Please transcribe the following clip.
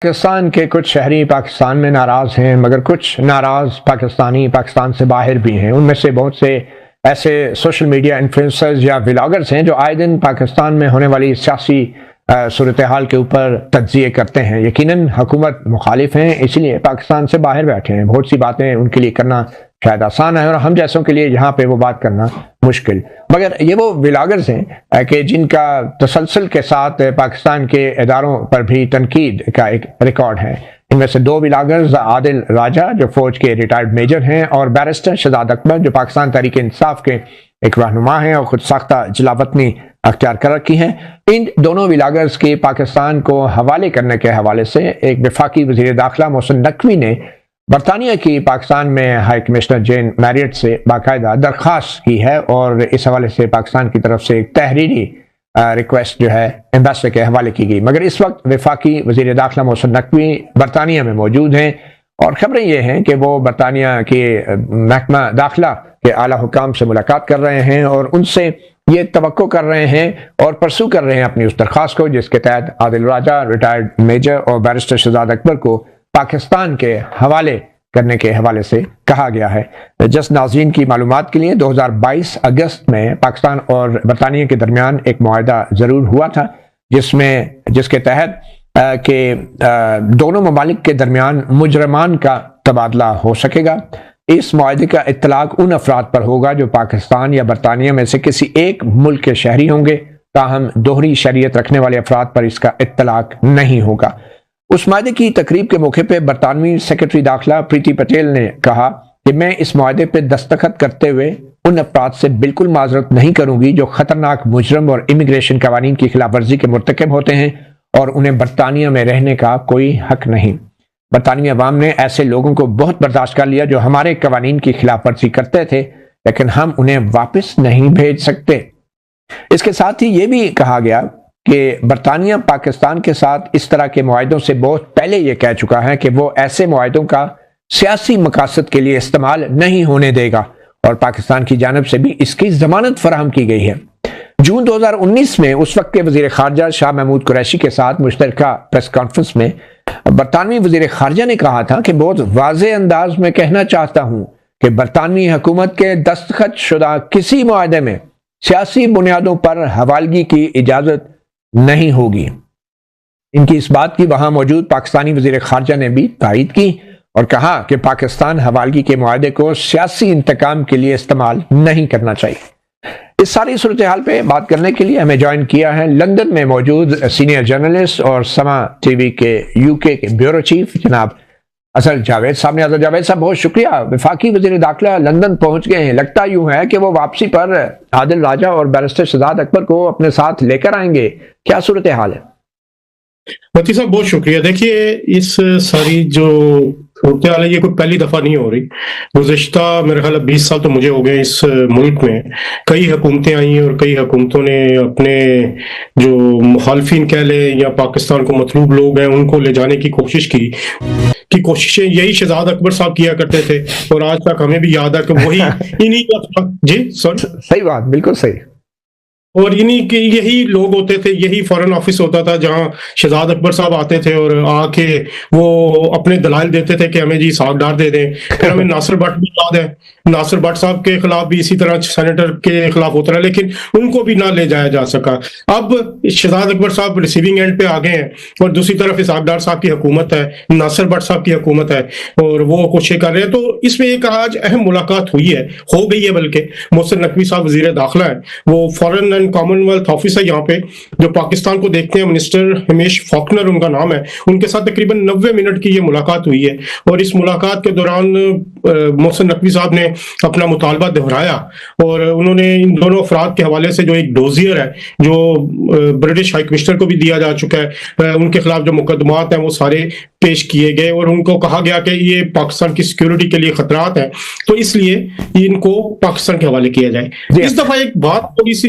پاکستان کے کچھ شہری پاکستان میں ناراض ہیں، مگر کچھ ناراض پاکستانی پاکستان سے باہر بھی ہیں۔ ان میں سے بہت سے ایسے سوشل میڈیا انفلوئنسرز یا ولاگرز ہیں جو آئے دن پاکستان میں ہونے والی سیاسی صورتحال کے اوپر تجزیے کرتے ہیں۔ یقیناً حکومت مخالف ہیں، اس لیے پاکستان سے باہر بیٹھے ہیں۔ بہت سی باتیں ان کے لیے کرنا شاید آسان ہے اور ہم جیسوں کے لیے یہاں پہ وہ بات کرنا مشکل، مگر یہ وہ ولاگرز ہیں کہ جن کا تسلسل کے ساتھ پاکستان کے اداروں پر بھی تنقید کا ایک ریکارڈ ہے۔ ان میں سے دو ولاگرز عادل راجہ جو فوج کے ریٹائرڈ میجر ہیں اور بیرسٹر شہزاد اکبر جو پاکستان تحریک انصاف کے ایک رہنما ہیں اور خود ساختہ جلاوطنی اختیار کر رکھی ہیں۔ ان دونوں ولاگرز کے پاکستان کو حوالے کرنے کے حوالے سے ایک وفاقی وزیر داخلہ محسن نقوی نے برطانیہ کی پاکستان میں ہائی کمشنر جین میریٹ سے باقاعدہ درخواست کی ہے اور اس حوالے سے پاکستان کی طرف سے ایک تحریری ریکویسٹ جو ہے ایمبیسڈر کے حوالے کی گئی، مگر اس وقت وفاقی وزیر داخلہ محسن نقوی برطانیہ میں موجود ہیں اور خبریں یہ ہیں کہ وہ برطانیہ کے محکمہ داخلہ کے اعلیٰ حکام سے ملاقات کر رہے ہیں اور ان سے یہ توقع کر رہے ہیں اور پرسو کر رہے ہیں اپنی اس درخواست کو، جس کے تحت عادل راجہ ریٹائرڈ میجر اور بیرسٹر شہزاد اکبر کو پاکستان کے حوالے کرنے کے حوالے سے کہا گیا ہے۔ جس ناظرین کی معلومات کے لیے 2022 اگست میں پاکستان اور برطانیہ کے درمیان ایک معاہدہ ضرور ہوا تھا جس کے تحت کہ دونوں ممالک کے درمیان مجرمان کا تبادلہ ہو سکے گا۔ اس معاہدے کا اطلاق ان افراد پر ہوگا جو پاکستان یا برطانیہ میں سے کسی ایک ملک کے شہری ہوں گے، تاہم دوہری شہریت رکھنے والے افراد پر اس کا اطلاق نہیں ہوگا۔ اس معاہدے کی تقریب کے موقع پہ برطانوی سیکرٹری داخلہ پریتی پٹیل نے کہا کہ میں اس معاہدے پہ دستخط کرتے ہوئے ان افراد سے بالکل معذرت نہیں کروں گی جو خطرناک مجرم اور امیگریشن قوانین کی خلاف ورزی کے مرتکب ہوتے ہیں اور انہیں برطانیہ میں رہنے کا کوئی حق نہیں۔ برطانوی عوام نے ایسے لوگوں کو بہت برداشت کر لیا جو ہمارے قوانین کی خلاف ورزی کرتے تھے، لیکن ہم انہیں واپس نہیں بھیج سکتے۔ اس کے ساتھ ہی یہ بھی کہا گیا کہ برطانیہ پاکستان کے ساتھ اس طرح کے معاہدوں سے بہت پہلے یہ کہہ چکا ہے کہ وہ ایسے معاہدوں کا سیاسی مقاصد کے لیے استعمال نہیں ہونے دے گا اور پاکستان کی جانب سے بھی اس کی ضمانت فراہم کی گئی ہے۔ جون 2019 میں اس وقت کے وزیر خارجہ شاہ محمود قریشی کے ساتھ مشترکہ پریس کانفرنس میں برطانوی وزیر خارجہ نے کہا تھا کہ بہت واضح انداز میں کہنا چاہتا ہوں کہ برطانوی حکومت کے دستخط شدہ کسی معاہدے میں سیاسی بنیادوں پر حوالگی کی اجازت نہیں ہوگی۔ ان کی اس بات کی وہاں موجود پاکستانی وزیر خارجہ نے بھی تائید کی اور کہا کہ پاکستان حوالگی کے معاہدے کو سیاسی انتقام کے لیے استعمال نہیں کرنا چاہیے۔ اس ساری صورتحال پہ بات کرنے کے لیے ہمیں جوائن کیا ہے لندن میں موجود سینئر جرنلسٹ اور سما ٹی وی کے UK کے بیورو چیف جناب اظہر جاوید صاحب نے۔ اظہر جاوید صاحب بہت شکریہ، وفاقی وزیر داخلہ لندن پہنچ گئے ہیں، لگتا یوں ہے کہ وہ واپسی پر عادل راجہ اور بیرسٹر شہزاد اکبر کو اپنے ساتھ لے کر آئیں گے، کیا صورتحال ہے؟ متی صاحب بہت شکریہ۔ دیکھیے اس ساری جو صورتحال ہے یہ کوئی پہلی دفعہ نہیں ہو رہی، گزشتہ میرے خیال 20 سال تو مجھے ہو گئے اس ملک میں کئی حکومتیں آئی ہیں اور کئی حکومتوں نے اپنے جو مخالفین کہہ لیں یا پاکستان کو مطلوب لوگ ہیں ان کو لے جانے کی کوششیں یہی شہزاد اکبر صاحب کیا کرتے تھے اور آج تک ہمیں بھی یاد ہے کہ وہی انہی کا جی صحیح بات، بالکل صحیح، اور یہی لوگ ہوتے تھے، یہی فارن آفس ہوتا تھا جہاں شہزاد اکبر صاحب آتے تھے اور آ کے وہ اپنے دلائل دیتے تھے کہ ہمیں جی ساگ ڈار دے دیں۔ پھر ہمیں ناصر بٹ بھی یاد ہے، ناصر بٹ صاحب کے خلاف بھی اسی طرح سینیٹر کے خلاف ہوتا رہا لیکن ان کو بھی نہ لے جایا جا سکا۔ اب شہزاد اکبر صاحب ریسیونگ اینڈ پہ آ گئے ہیں اور دوسری طرف اسحاق ڈار صاحب کی حکومت ہے، ناصر بٹ صاحب کی حکومت ہے اور وہ کوششیں کر رہے ہیں۔ تو اس میں ایک آج اہم ملاقات ہوئی ہے، ہو گئی ہے، بلکہ محسن نقوی صاحب وزیر داخلہ ہیں، وہ foreign and common wealth office ہے یہاں پہ جو پاکستان کو دیکھتے ہیں، منسٹر ہمیش فاکنر ان کا نام ہے، ان کے ساتھ تقریباً 90 منٹ کی یہ ملاقات ہوئی ہے اور اس ملاقات کے دوران محسن نقوی صاحب نے اپنا مطالبہ دہرایا اور انہوں نے ان دونوں افراد کے حوالے سے جو ایک ڈوزیئر ہے جو برٹش ہائی کمشنر کو بھی دیا جا چکا ہے، ان کے خلاف جو مقدمات ہیں وہ سارے پیش کیے گئے اور ان کو کہا گیا کہ یہ پاکستان کی سیکیورٹی کے لیے خطرات ہیں تو اس لیے ان کو پاکستان کے حوالے کیا جائے۔ اس دفعہ ایک بات تھوڑی سی